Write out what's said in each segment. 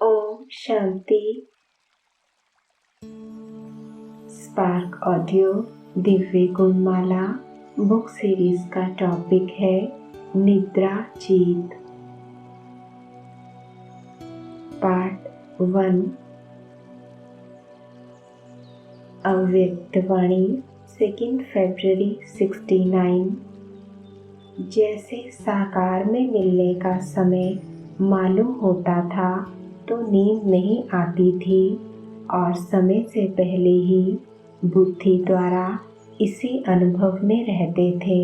Om Shanti. Spark audio Divya Gunmala book series का topic है निद्रा जीत। पार्ट 1। अव्यक्त वाणी 2 फरवरी 69। जैसे साकार में मिलने का समय मालूम होता था तो नींद नहीं आती थी और समय से पहले ही बुद्धि द्वारा इसी अनुभव में रहते थे,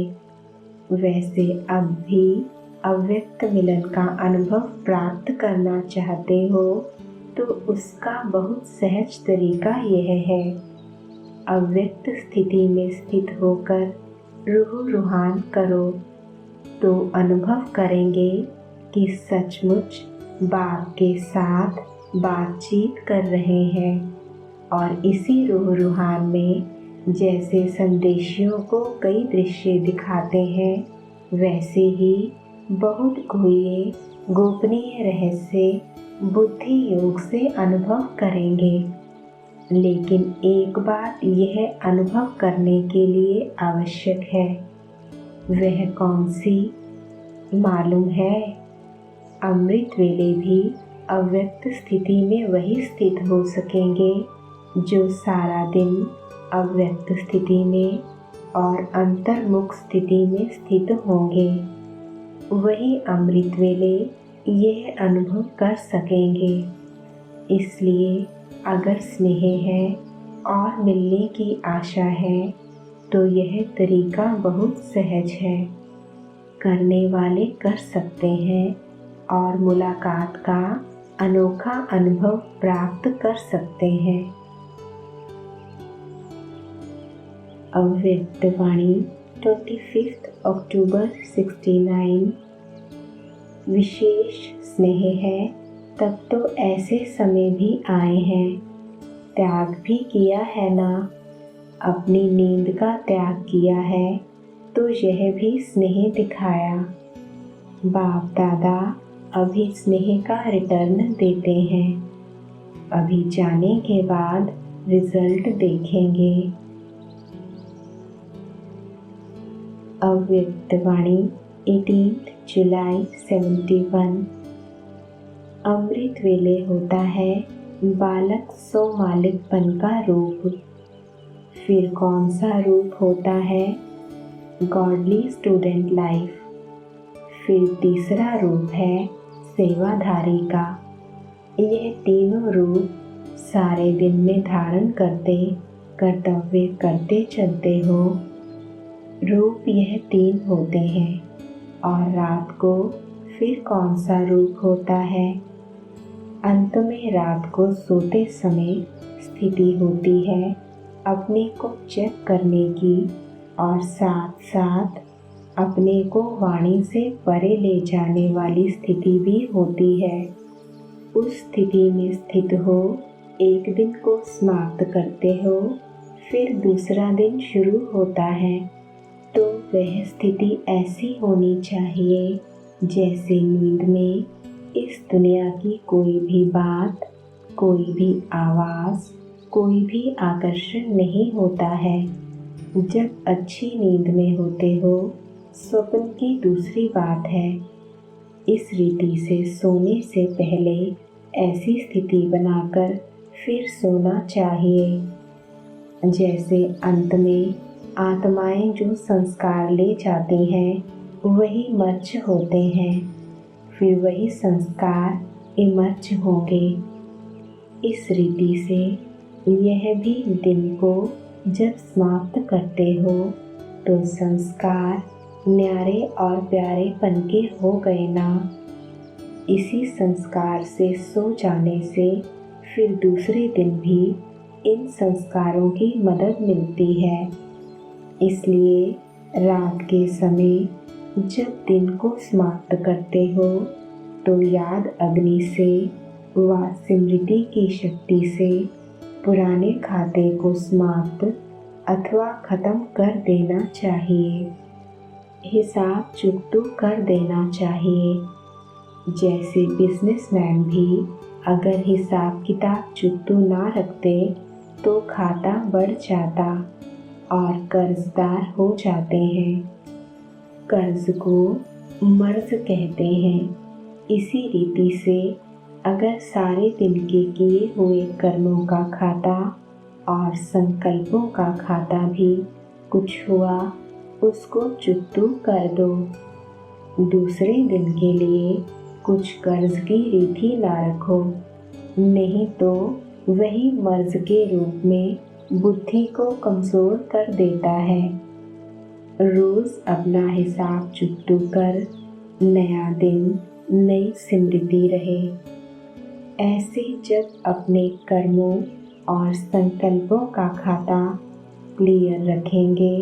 वैसे अब भी अव्यक्त मिलन का अनुभव प्राप्त करना चाहते हो तो उसका बहुत सहज तरीका यह है। अव्यक्त स्थिति में स्थित होकर रूह रूहान करो तो अनुभव करेंगे कि सचमुच बाप के साथ बातचीत कर रहे हैं और इसी रूह रूहान में जैसे संदेशियों को कई दृश्य दिखाते हैं वैसे ही बहुत गुह्य गोपनीय रहस्य बुद्धि योग से अनुभव करेंगे। लेकिन एक बात यह अनुभव करने के लिए आवश्यक है, वह कौन सी मालूम है? अमृत वेले भी अव्यक्त स्थिति में वही स्थित हो सकेंगे जो सारा दिन अव्यक्त स्थिति में और अंतर्मुख स्थिति में स्थित होंगे। वही अमृत वेले यह अनुभव कर सकेंगे। इसलिए अगर स्नेह है और मिलने की आशा है तो यह तरीका बहुत सहज है, करने वाले कर सकते हैं और मुलाकात का अनोखा अनुभव प्राप्त कर सकते हैं। अव्यक्त वाणी 25 अक्टूबर 69। विशेष स्नेह है तब तो ऐसे समय भी आए हैं, त्याग भी किया है ना। अपनी नींद का त्याग किया है तो यह भी स्नेह दिखाया। बाप दादा अभी स्नेह का रिटर्न देते हैं, अभी जाने के बाद रिजल्ट देखेंगे। अव्यक्त वाणी 18 जुलाई 71। अमृत वेले होता है बालक सो मालिकपन का रूप। फिर कौन सा रूप होता है? Godly student life. फिर तीसरा रूप है सेवाधारी का। यह तीनों रूप सारे दिन में धारण करते कर्तव्य करते चलते हो। रूप यह 3 होते हैं और रात को फिर कौन सा रूप होता है? अंत में रात को सोते समय स्थिति होती है अपने को चेक करने की और साथ साथ अपने को वाणी से परे ले जाने वाली स्थिति भी होती है। उस स्थिति में स्थित हो, एक दिन को समाप्त करते हो, फिर दूसरा दिन शुरू होता है तो वह स्थिति ऐसी होनी चाहिए जैसे नींद में इस दुनिया की कोई भी बात, कोई भी आवाज़, कोई भी आकर्षण नहीं होता है। जब अच्छी नींद में होते हो स्वप्न की दूसरी बात है। इस रीति से सोने से पहले ऐसी स्थिति बनाकर फिर सोना चाहिए जैसे अंत में आत्माएं जो संस्कार ले जाती हैं वही मर्ज होते हैं, फिर वही संस्कार इमर्ज होंगे। इस रीति से यह भी दिन को जब समाप्त करते हो तो संस्कार न्यारे और प्यारेपन के हो गए ना। इसी संस्कार से सो जाने से फिर दूसरे दिन भी इन संस्कारों की मदद मिलती है। इसलिए रात के समय जब दिन को समाप्त करते हो तो याद अग्नि से व स्मृति की शक्ति से पुराने खाते को समाप्त अथवा खत्म कर देना चाहिए। हिसाब चुकतू कर देना चाहिए। जैसे बिजनेसमैन भी अगर हिसाब किताब चुकतू ना रखते तो खाता बढ़ जाता और कर्जदार हो जाते हैं। कर्ज को मर्ज कहते हैं। इसी रीति से अगर सारे दिन के किए हुए कर्मों का खाता और संकल्पों का खाता भी कुछ हुआ उसको चुकतू कर दो। दूसरे दिन के लिए कुछ कर्ज की रीति ना रखो, नहीं तो वही मर्ज के रूप में बुद्धि को कमजोर कर देता है। रोज अपना हिसाब चुकतू कर नया दिन नई स्मृति रहे। ऐसे जब अपने कर्मों और संकल्पों का खाता क्लियर रखेंगे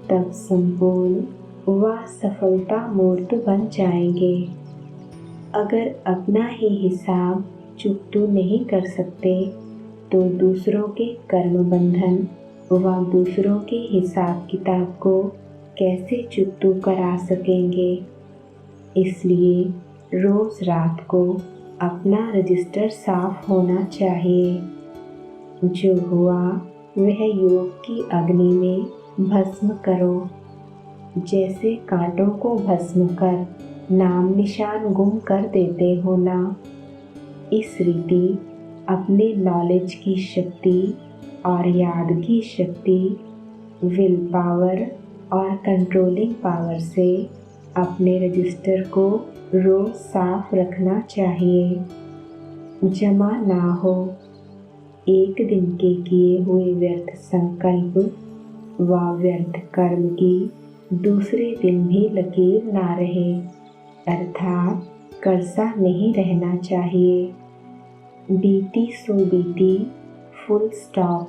तब संपूर्ण व सफलता मूर्त बन जाएंगे। अगर अपना ही हिसाब चुकतू नहीं कर सकते तो दूसरों के कर्म बंधन व दूसरों के हिसाब किताब को कैसे चुकतू करा सकेंगे। इसलिए रोज रात को अपना रजिस्टर साफ होना चाहिए। जो हुआ वह योग की अग्नि में भस्म करो। जैसे कांटों को भस्म कर नाम निशान गुम कर देते हो ना, इस रीति अपने नॉलेज की शक्ति और याद की शक्ति, विल पावर और कंट्रोलिंग पावर से अपने रजिस्टर को रोज साफ रखना चाहिए। जमा ना हो। एक दिन के किए हुए व्यर्थ संकल्प व व्यर्थ कर्म की दूसरे दिन भी लकीर ना रहे, अर्थात कर्जा नहीं रहना चाहिए। बीती सो बीती, फुल स्टॉप।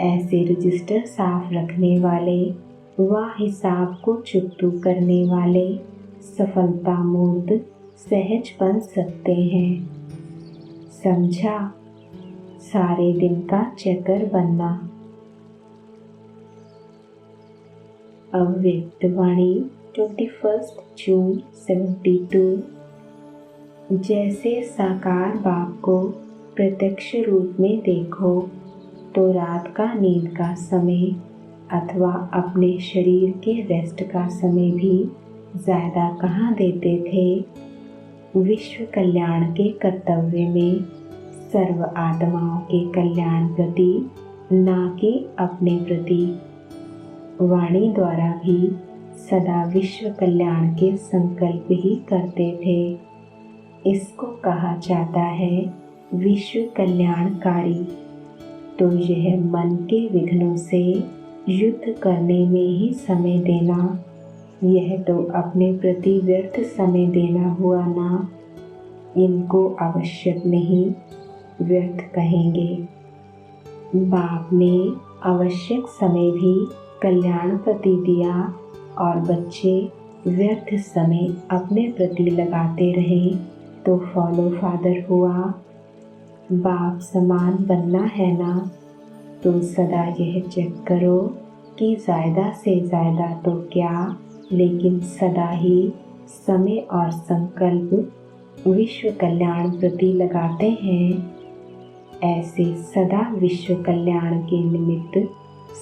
ऐसे रजिस्टर साफ रखने वाले व हिसाब को चुकतू करने वाले सफलता मूर्त सहज बन सकते हैं। समझा? सारे दिन का चक्कर बनना। अव्यक्त वाणी 21 जून 72। जैसे साकार बाप को प्रत्यक्ष रूप में देखो तो रात का नींद का समय अथवा अपने शरीर के रेस्ट का समय भी ज़्यादा कहाँ देते थे। विश्व कल्याण के कर्तव्य में सर्व आत्माओं के कल्याण प्रति ना कि अपने प्रति वाणी द्वारा भी सदा विश्व कल्याण के संकल्प ही करते थे। इसको कहा जाता है विश्व कल्याणकारी। तो यह मन के विघ्नों से युद्ध करने में ही समय देना, यह तो अपने प्रति व्यर्थ समय देना हुआ ना। इनको आवश्यक नहीं, व्यर्थ कहेंगे। बाप ने आवश्यक समय भी कल्याण प्रति दिया और बच्चे व्यर्थ समय अपने प्रति लगाते रहे तो फॉलो फादर हुआ। बाप समान बनना है ना, तो सदा यह चेक करो कि ज़्यादा से ज़्यादा तो क्या, लेकिन सदा ही समय और संकल्प विश्व कल्याण प्रति लगाते हैं। ऐसे सदा विश्व कल्याण के निमित्त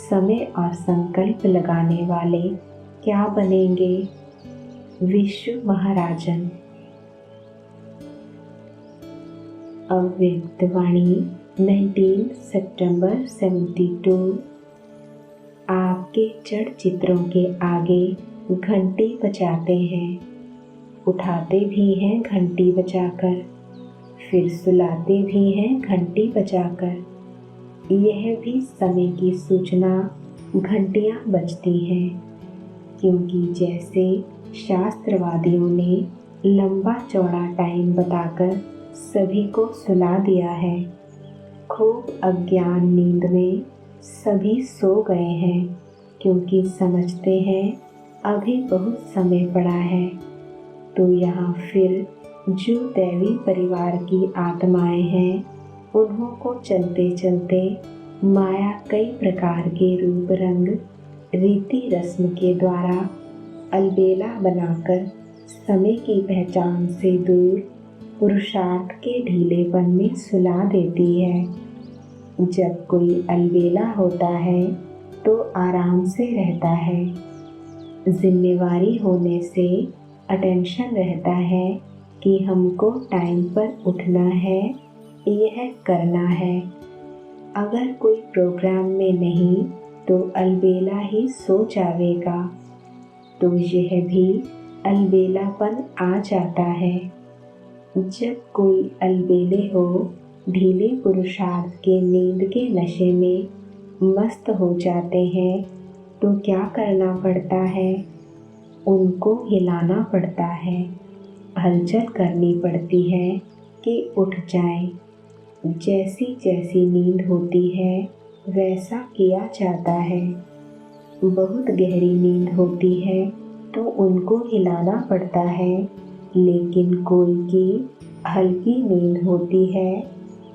समय और संकल्प लगाने वाले क्या बनेंगे? विश्व महाराजन। अव्यक्त वाणी 19 सितंबर 72। आपके जड़ चित्रों के आगे घंटी बजाते हैं, उठाते भी हैं घंटी बजाकर, फिर सुलाते भी हैं घंटी बजाकर। यह भी समय की सूचना घंटियाँ बजती हैं, क्योंकि जैसे शास्त्रवादियों ने लंबा चौड़ा टाइम बताकर सभी को सुला दिया है, खूब अज्ञान नींद में सभी सो गए हैं, क्योंकि समझते हैं अभी बहुत समय पड़ा है। तो यहाँ फिर जो दैवी परिवार की आत्माएं हैं, उन्हों को चलते चलते माया कई प्रकार के रूप रंग रीति रस्म के द्वारा अलबेला बनाकर समय की पहचान से दूर पुरुषार्थ के ढीलेपन में सुला देती है। जब कोई अलबेला होता है तो आराम से रहता है। जिम्मेवारी होने से अटेंशन रहता है कि हमको टाइम पर उठना है, यह करना है। अगर कोई प्रोग्राम में नहीं तो अलबेला ही सो जाएगा, तो यह भी अलबेलापन आ जाता है। जब कोई अलबेले हो, ढीले पुरुषार्थ के नींद के नशे में मस्त हो जाते हैं, तो क्या करना पड़ता है? उनको हिलाना पड़ता है, हलचल करनी पड़ती है कि उठ जाएं। जैसी जैसी नींद होती है वैसा किया जाता है। बहुत गहरी नींद होती है तो उनको हिलाना पड़ता है, लेकिन कोई की हल्की नींद होती है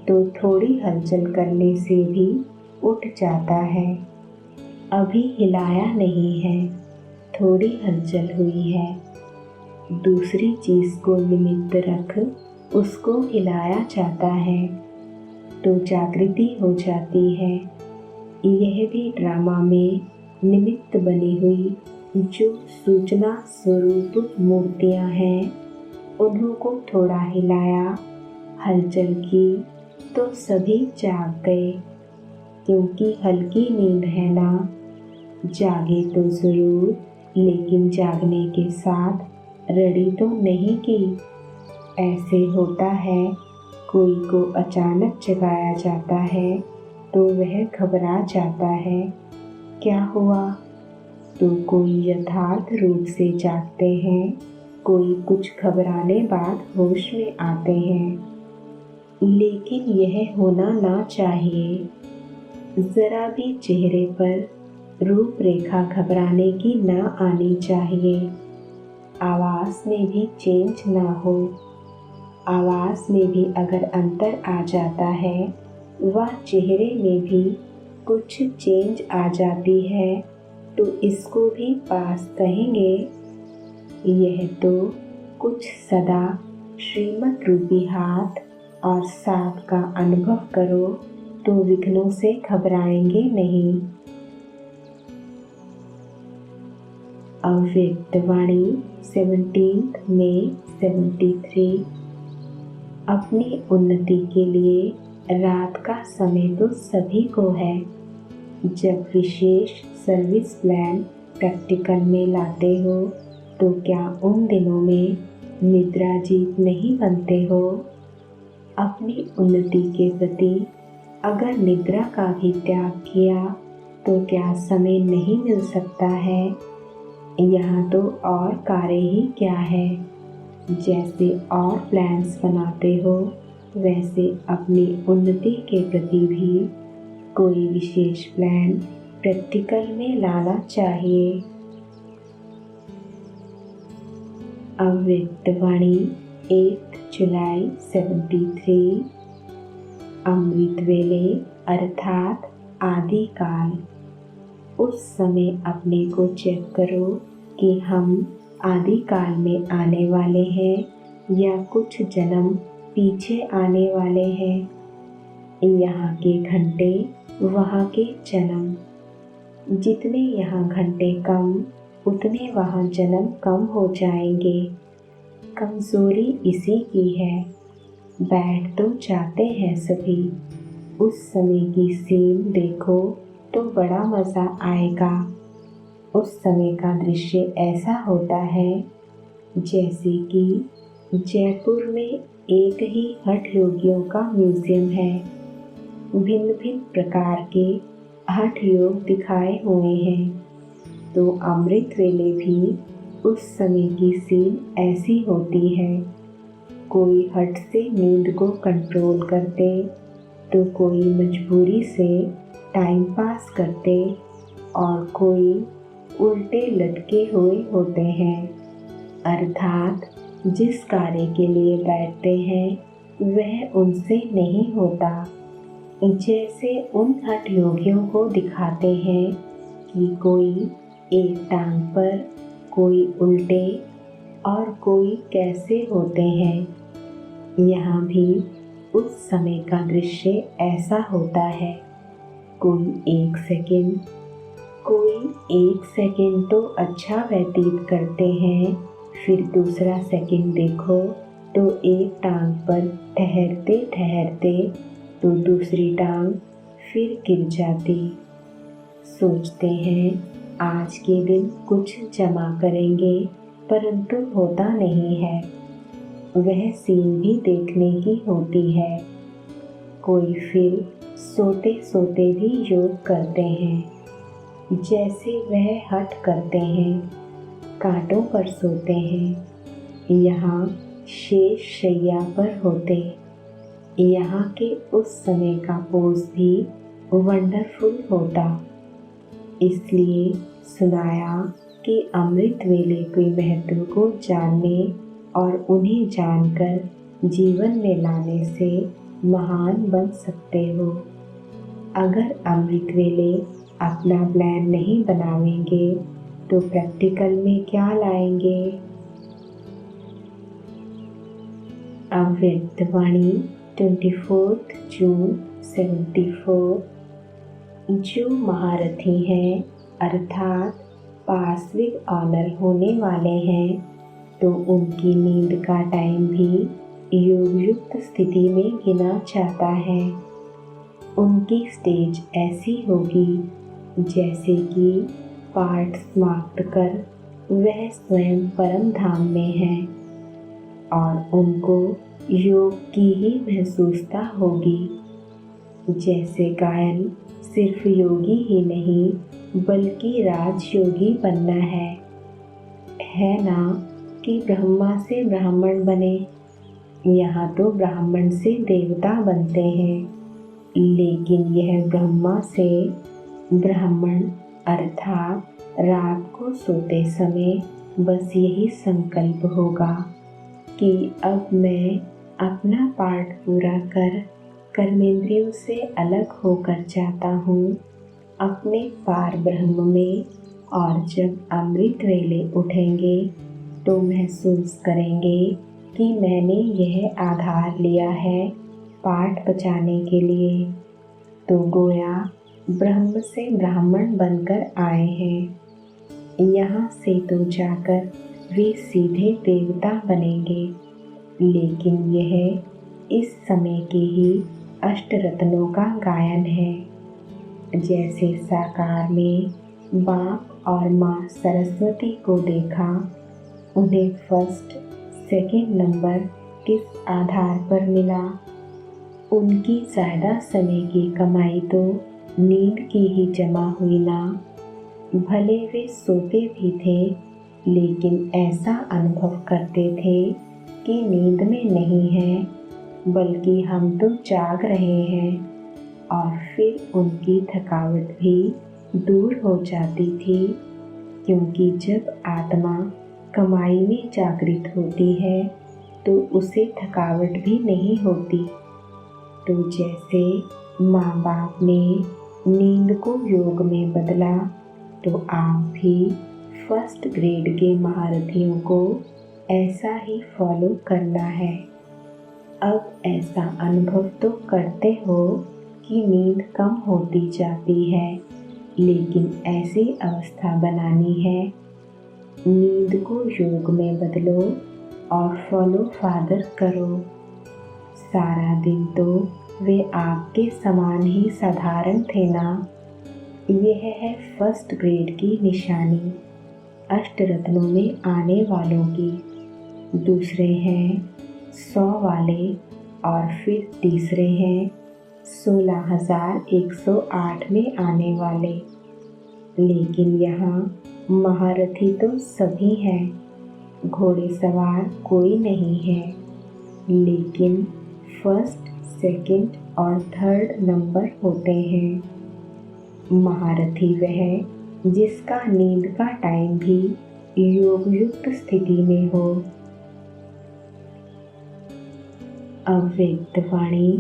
तो थोड़ी हलचल करने से भी उठ जाता है। अभी हिलाया नहीं है, थोड़ी हलचल हुई है। दूसरी चीज़ को निमित्त रख उसको हिलाया जाता है तो जागृति हो जाती है। यह भी ड्रामा में निमित्त बनी हुई जो सूचना स्वरूप मूर्तियाँ हैं, उन्हों को थोड़ा हिलाया, हलचल की तो सभी जाग गए। क्योंकि हल्की नींद है ना, जागे तो ज़रूर, लेकिन जागने के साथ रड़ी तो नहीं की। ऐसे होता है, कोई को अचानक जगाया जाता है तो वह घबरा जाता है, क्या हुआ? तो कोई यथार्थ रूप से जागते हैं, कोई कुछ घबराने बाद होश में आते हैं। लेकिन यह होना ना चाहिए। ज़रा भी चेहरे पर रूपरेखा घबराने की ना आनी चाहिए। आवाज़ में भी चेंज ना हो। आवाज़ में भी अगर अंतर आ जाता है, वह चेहरे में भी कुछ चेंज आ जाती है, तो इसको भी पास कहेंगे। यह तो कुछ सदा श्रीमत रूपी हाथ और साथ का अनुभव करो तो विघ्नों से घबराएंगे नहीं। अव्यक्त वाणी 17 मई 73। अपनी उन्नति के लिए रात का समय तो सभी को है। जब विशेष सर्विस प्लान प्रैक्टिकल में लाते हो तो क्या उन दिनों में निद्रा जीत नहीं बनते हो? अपनी उन्नति के प्रति अगर निद्रा का भी त्याग किया तो क्या समय नहीं मिल सकता है? यहाँ तो और कार्य ही क्या है। जैसे और प्लान्स बनाते हो, वैसे अपनी उन्नति के प्रति भी कोई विशेष प्लान प्रैक्टिकल में लाना चाहिए। अव्यक्त वाणी 8 जुलाई 73। अमृत वेले अर्थात आदि काल। उस समय अपने को चेक करो कि हम आदि काल में आने वाले हैं या कुछ जन्म पीछे आने वाले हैं। यहाँ के घंटे, वहाँ के जन्म। जितने यहाँ घंटे कम, उतने वहाँ जन्म कम हो जाएंगे। कमज़ोरी इसी की है। बैठ तो जाते हैं सभी। उस समय की सीन देखो तो बड़ा मज़ा आएगा। उस समय का दृश्य ऐसा होता है जैसे कि जयपुर में एक ही हठ योगियों का म्यूज़ियम है। भिन्न भिन्न प्रकार के हठ योग दिखाए हुए हैं। तो अमृत वेले भी उस समय की सीन ऐसी होती है। कोई हठ से नींद को कंट्रोल करते, तो कोई मजबूरी से टाइम पास करते और कोई उल्टे लटके हुए होते हैं। अर्थात जिस कार्य के लिए बैठते हैं वह उनसे नहीं होता। जैसे उन हठ योगियों को दिखाते हैं कि कोई एक टांग पर, कोई उल्टे और कोई कैसे होते हैं। यहाँ भी उस समय का दृश्य ऐसा होता है। कोई एक सेकंड तो अच्छा व्यतीत करते हैं, फिर दूसरा सेकंड देखो तो एक टांग पर ठहरते ठहरते तो दूसरी टांग फिर गिर जाती। सोचते हैं आज के दिन कुछ जमा करेंगे, परंतु होता नहीं है। वह सीन भी देखने की होती है। कोई फिर सोते सोते भी योग करते हैं, जैसे वह हठ करते हैं, कांटों पर सोते हैं, यहाँ शेष शैया पर होते। यहाँ के उस समय का पोज भी वंडरफुल होता। इसलिए सुनाया कि अमृत वेले के महत्व को जानने और उन्हें जानकर जीवन में लाने से महान बन सकते हो। अगर अमृत वेले अपना प्लान नहीं बनावेंगे तो प्रैक्टिकल में क्या लाएंगे। अव्यक्तवाणी 24 जून 74। जो महारथी हैं अर्थात पार्श्विक ऑनर होने वाले हैं, तो उनकी नींद का टाइम भी योगयुक्त स्थिति में गिना जाता है। उनकी स्टेज ऐसी होगी जैसे कि पाठ समाप्त कर वह स्वयं परम धाम में है और उनको योग की ही महसूसता होगी। जैसे गायन सिर्फ योगी ही नहीं बल्कि राजयोगी बनना है ना कि ब्रह्मा से ब्राह्मण बने। यहाँ तो ब्राह्मण से देवता बनते हैं, लेकिन यह ब्रह्मा से ब्राह्मण अर्थात रात को सोते समय बस यही संकल्प होगा कि अब मैं अपना पाठ पूरा कर कर्मेंद्रियों से अलग होकर जाता हूँ अपने पार ब्रह्म में। और जब अमृत वेले उठेंगे तो महसूस करेंगे कि मैंने यह आधार लिया है पाठ बचाने के लिए, तो गोया ब्रह्म से ब्राह्मण बनकर आए हैं। यहाँ से तो जाकर वे सीधे देवता बनेंगे, लेकिन यह इस समय के ही अष्टरत्नों का गायन है। जैसे साकार में बाप और माँ सरस्वती को देखा, उन्हें फर्स्ट सेकंड नंबर किस आधार पर मिला। उनकी ज़्यादा समय की कमाई तो नींद की ही जमा हुई ना। भले वे सोते भी थे, लेकिन ऐसा अनुभव करते थे कि नींद में नहीं है, बल्कि हम तो जाग रहे हैं। और फिर उनकी थकावट भी दूर हो जाती थी, क्योंकि जब आत्मा कमाई में जागृत होती है तो उसे थकावट भी नहीं होती। तो जैसे माँ बाप ने नींद को योग में बदला, तो आप भी फर्स्ट ग्रेड के महारथियों को ऐसा ही फॉलो करना है। अब ऐसा अनुभव तो करते हो कि नींद कम होती जाती है, लेकिन ऐसी अवस्था बनानी है। नींद को योग में बदलो और फॉलो फादर करो। सारा दिन तो वे आपके समान ही साधारण थे ना। यह है फर्स्ट ग्रेड की निशानी अष्टरत्नों में आने वालों की। दूसरे हैं 100 वाले और फिर तीसरे हैं 16,108 में आने वाले। लेकिन यहाँ महारथी तो सभी हैं, घोड़े सवार कोई नहीं है, लेकिन फर्स्ट, सेकंड और थर्ड नंबर होते हैं। महारथी वह जिसका नींद का टाइम भी योगयुक्त स्थिति में हो। अव्यक्तवाणी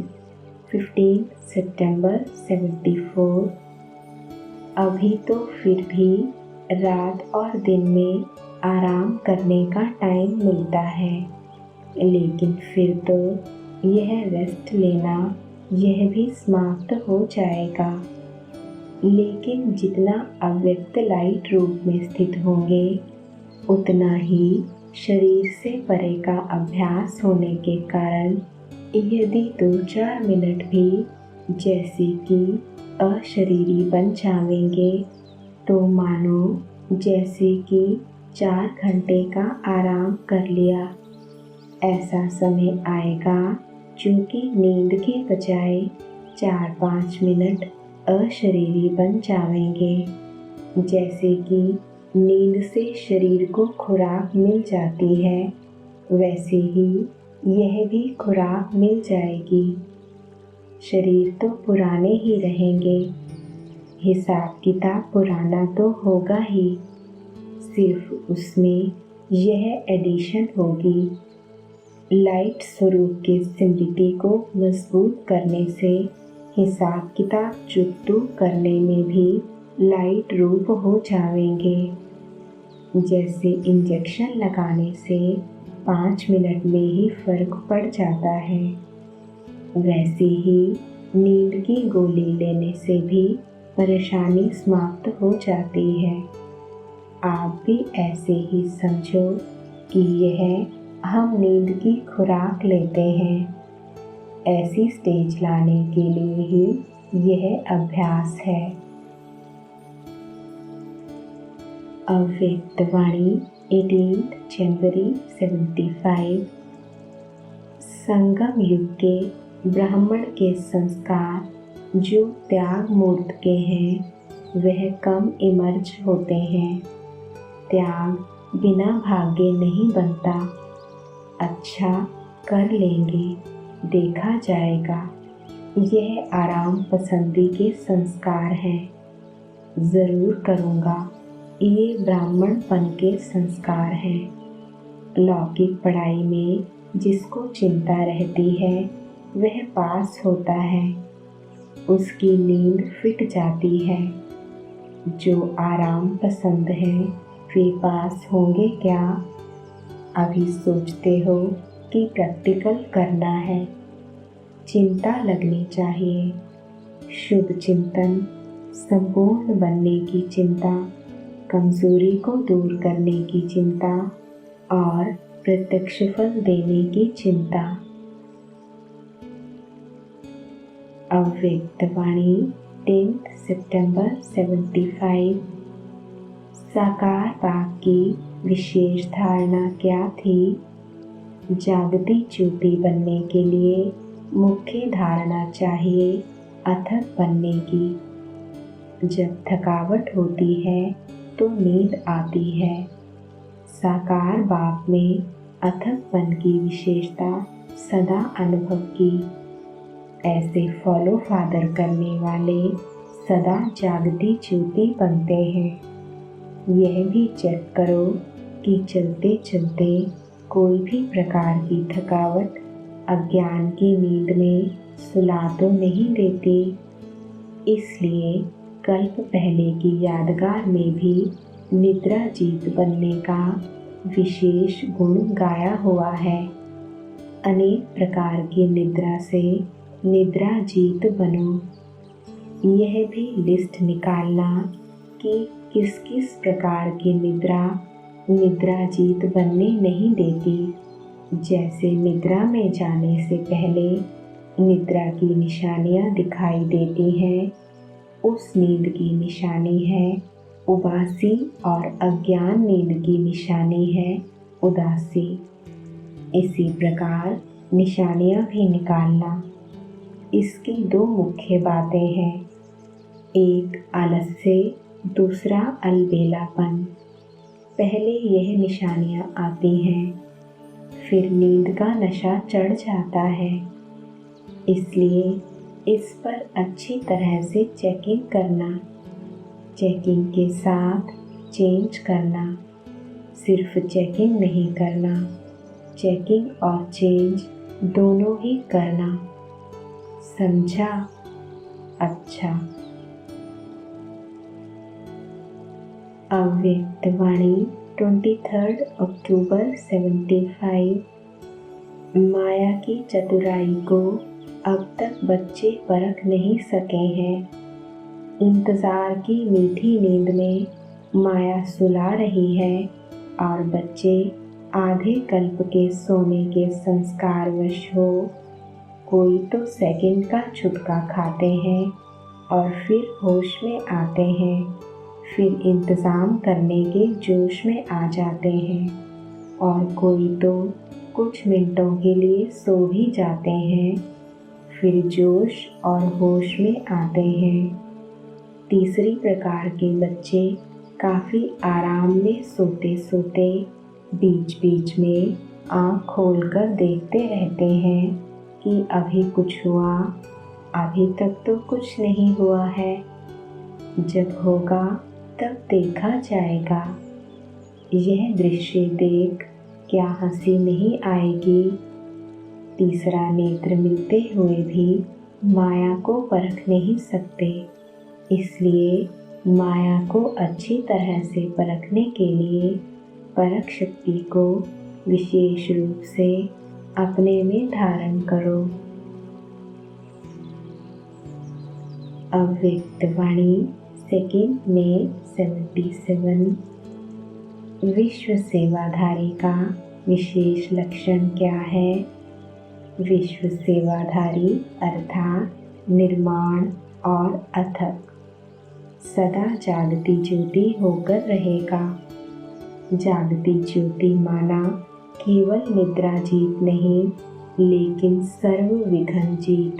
15 सितंबर 74। अभी तो फिर भी रात और दिन में आराम करने का टाइम मिलता है। लेकिन फिर तो यह रेस्ट लेना यह भी समाप्त हो जाएगा। लेकिन जितना अव्यक्त लाइट रूप में स्थित होंगे, उतना ही शरीर से परे का अभ्यास होने के कारण यदि 2-4 मिनट भी जैसे कि अशरीरी बन जावेंगे, तो मानो जैसे कि 4 घंटे का आराम कर लिया। ऐसा समय आएगा जो कि नींद के बजाय 4-5 मिनट अशरीरी बन जावेंगे। जैसे कि नींद से शरीर को खुराक मिल जाती है, वैसे ही यह भी खुराक मिल जाएगी। शरीर तो पुराने ही रहेंगे, हिसाब किताब पुराना तो होगा ही, सिर्फ उसमें यह एडिशन होगी। लाइट स्वरूप के स्मृति को मजबूत करने से हिसाब किताब चुकतू करने में भी लाइट रूप हो जावेंगे। जैसे इंजेक्शन लगाने से 5 मिनट में ही फर्क पड़ जाता है, वैसे ही नींद की गोली लेने से भी परेशानी समाप्त हो जाती है। आप भी ऐसे ही समझो कि यह हम नींद की खुराक लेते हैं। ऐसी स्टेज लाने के लिए ही यह अभ्यास है। अव्यक्त वाणी 18 जनवरी 75। संगम युग के ब्राह्मण के संस्कार जो त्याग मूर्त के हैं, वह कम इमर्ज होते हैं। त्याग बिना भाग्य नहीं बनता। अच्छा कर लेंगे, देखा जाएगा। यह आराम पसंदी के संस्कार हैं। ज़रूर करूँगा, ये ब्राह्मणपन के संस्कार हैं। लौकिक पढ़ाई में जिसको चिंता रहती है, वह पास होता है, उसकी नींद फिट जाती है। जो आराम पसंद हैं, वे पास होंगे क्या? अभी सोचते हो कि प्रैक्टिकल करना है, चिंता लगनी चाहिए। शुभ चिंतन, संपूर्ण बनने की चिंता, कमजोरी को दूर करने की चिंता और प्रत्यक्ष फल देने की चिंता। अव्यक्त वाणी 10 सितंबर 75। साकार बाग की विशेष धारणा क्या थी? जागती ज्योति बनने के लिए मुख्य धारणा चाहिए अथक बनने की। जब थकावट होती है तो नींद आती है। साकार बाग में अथकपन की विशेषता सदा अनुभव की। ऐसे फॉलो फादर करने वाले सदा जागती ज्योति बनते हैं। यह भी चेक करो कि चलते चलते कोई भी प्रकार की थकावट अज्ञान की नींद में सुला तो नहीं देती। इसलिए कल्प पहले की यादगार में भी निद्रा जीत बनने का विशेष गुण गाया हुआ है। अनेक प्रकार की निद्रा से निद्रा जीत बनो। यह भी लिस्ट निकालना कि किस किस प्रकार की निद्रा निद्रा जीत बनने नहीं देती। जैसे निद्रा में जाने से पहले निद्रा की निशानियाँ दिखाई देती हैं, उस नींद की निशानी है उबासी और अज्ञान नींद की निशानी है उदासी। इसी प्रकार निशानियाँ भी निकालना। इसकी 2 मुख्य बातें हैं, एक आलस्य, दूसरा अलबेलापन। पहले यह निशानियाँ आती हैं, फिर नींद का नशा चढ़ जाता है। इसलिए इस पर अच्छी तरह से चेकिंग करना, चेकिंग के साथ चेंज करना। सिर्फ चेकिंग नहीं करना, चेकिंग और चेंज दोनों ही करना। समझा? अच्छा। अव्यक्त वाणी 23 अक्टूबर 75। माया की चतुराई को अब तक बच्चे परख नहीं सके हैं। इंतजार की मीठी नींद में माया सुला रही है और बच्चे आधे कल्प के सोने के संस्कारवश हो कोई तो सेकंड का छुटका खाते हैं और फिर होश में आते हैं, फिर इंतज़ाम करने के जोश में आ जाते हैं और कोई तो कुछ मिनटों के लिए सो भी जाते हैं, फिर जोश और होश में आते हैं। तीसरी प्रकार के बच्चे काफ़ी आराम में सोते सोते बीच बीच में आँख खोलकर देखते रहते हैं कि अभी कुछ हुआ, अभी तक तो कुछ नहीं हुआ है, जब होगा तब देखा जाएगा। यह दृश्य देख क्या हंसी नहीं आएगी? तीसरा नेत्र मिलते हुए भी माया को परख नहीं सकते, इसलिए माया को अच्छी तरह से परखने के लिए परख शक्ति को विशेष रूप से अपने में धारण करो। अव्यक्त वाणी 2 मई 77। विश्व सेवाधारी का विशेष लक्षण क्या है? विश्व सेवाधारी अर्थात निर्माण और अथक सदा जागती ज्योति होकर रहेगा। जागती ज्योति माना केवल निद्रा जीत नहीं, लेकिन सर्व विघ्न जीत।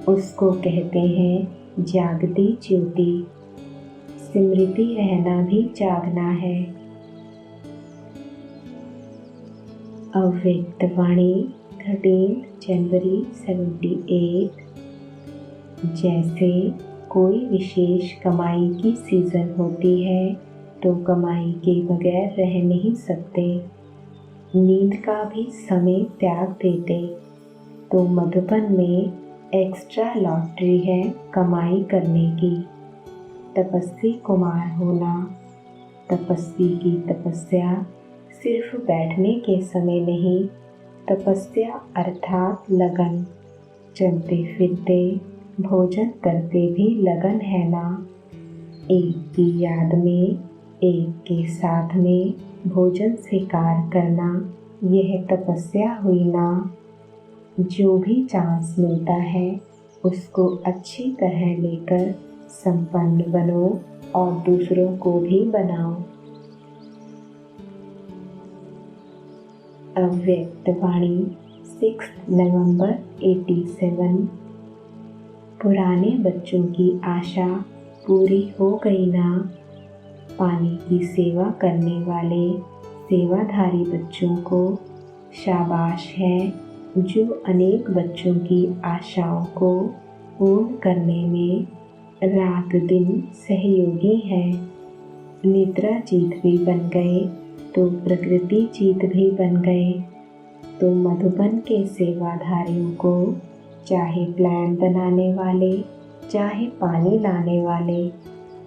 उसको कहते हैं जागती ज्योति। स्मृति रहना भी जागना है। अव्यक्त वाणी 13 जनवरी 78। जैसे कोई विशेष कमाई की सीज़न होती है तो कमाई के बगैर रह नहीं सकते, नींद का भी समय त्याग देते, तो मधुबन में एक्स्ट्रा लॉटरी है कमाई करने की। तपस्वी कुमार होना। तपस्वी की तपस्या सिर्फ बैठने के समय नहीं, तपस्या अर्थात लगन। चलते फिरते भोजन करते भी लगन है ना। एक की याद में, एक के साथ में भोजन स्वीकार करना, यह तपस्या हुई ना। जो भी चांस मिलता है उसको अच्छी तरह लेकर संपन्न बनो और दूसरों को भी बनाओ। अव्यक्त वाणी 6 नवंबर 87। पुराने बच्चों की आशा पूरी हो गई ना। पानी की सेवा करने वाले सेवाधारी बच्चों को शाबाश है, जो अनेक बच्चों की आशाओं को पूर्ण करने में रात दिन सहयोगी हैं। निद्रा जीत भी बन गए तो प्रकृति जीत भी बन गए। तो मधुबन के सेवाधारियों को चाहे प्लान बनाने वाले, चाहे पानी लाने वाले,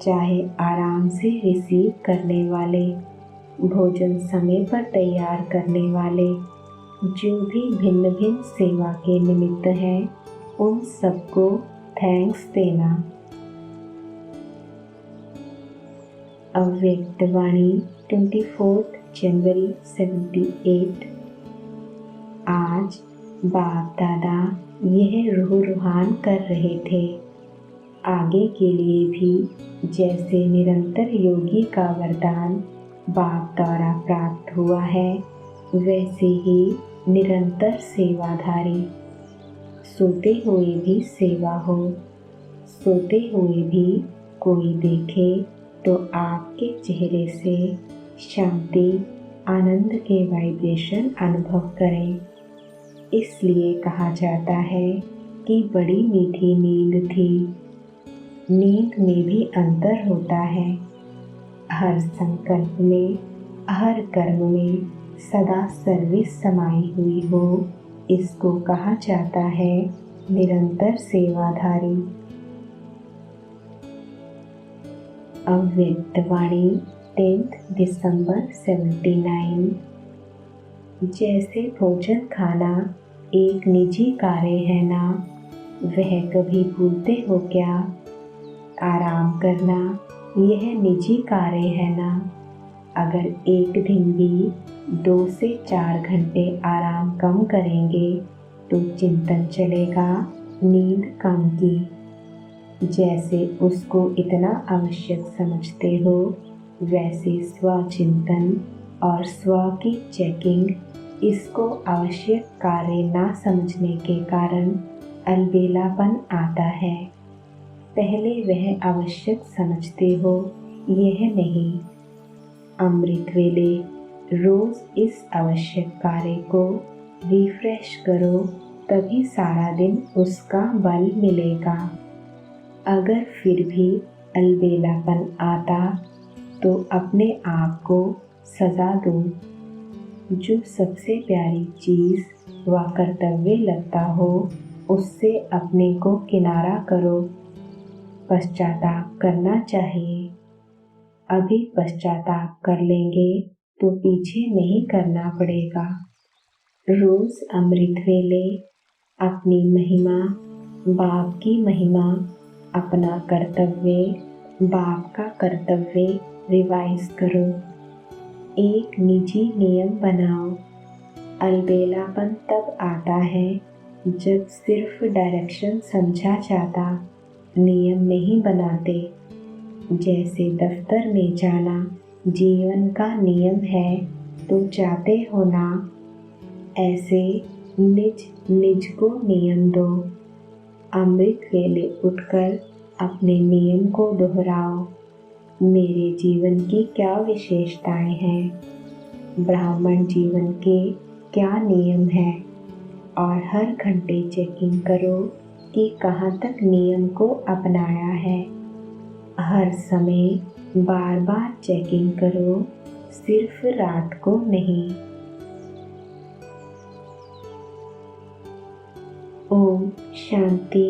चाहे आराम से रिसीव करने वाले, भोजन समय पर तैयार करने वाले, जो भी भिन्न भिन्न सेवा के निमित्त हैं, उन सबको थैंक्स देना। अव्यक्त वाणी 24 जनवरी 78। आज बाप दादा यह रूह रुहान कर रहे थे, आगे के लिए भी जैसे निरंतर योगी का वरदान बाप द्वारा प्राप्त हुआ है, वैसे ही निरंतर सेवाधारी। सोते हुए भी सेवा हो, सोते हुए भी कोई देखे तो आपके चेहरे से शांति आनंद के वाइब्रेशन अनुभव करें। इसलिए कहा जाता है कि बड़ी मीठी नींद थी। नींद में भी अंतर होता है। हर संकल्प में, हर कर्म में सदा सर्विस समाई हुई हो, इसको कहा जाता है निरंतर सेवाधारी। अव्यक्त वाणी 10 दिसंबर 79। जैसे भोजन खाना एक निजी कार्य है ना, वह कभी भूलते हो क्या? आराम करना यह निजी कार्य है ना। अगर एक दिन भी 2 से 4 घंटे आराम कम करेंगे तो चिंतन चलेगा नींद कम की। जैसे उसको इतना आवश्यक समझते हो, वैसे स्वचिंतन और स्व की चेकिंग इसको आवश्यक कार्य ना समझने के कारण अलबेलापन आता है। पहले वह आवश्यक समझते हो, यह नहीं। अमृत वेले रोज इस आवश्यक कार्य को रिफ्रेश करो, तभी सारा दिन उसका बल मिलेगा। अगर फिर भी अलबेलापन आता तो अपने आप को सजा दो। जो सबसे प्यारी चीज़ व कर्तव्य लगता हो, उससे अपने को किनारा करो। पश्चाताप करना चाहिए। अभी पश्चाताप कर लेंगे तो पीछे नहीं करना पड़ेगा। रोज अमृत वेले अपनी महिमा, बाप की महिमा, अपना कर्तव्य, बाप का कर्तव्य रिवाइज करो। एक निजी नियम बनाओ। अलबेलापन तब आता है जब सिर्फ डायरेक्शन समझा जाता, नियम नहीं बनाते। जैसे दफ्तर में जाना जीवन का नियम है तो जाते हो ना, ऐसे निज निज को नियम दो। अमृत वेले उठकर अपने नियम को दोहराओ। मेरे जीवन की क्या विशेषताएं हैं, ब्राह्मण जीवन के क्या नियम हैं, और हर घंटे चेकिंग करो कि कहाँ तक नियम को अपनाया है। हर समय बार बार चेकिंग करो, सिर्फ रात को नहीं। ओम शांति।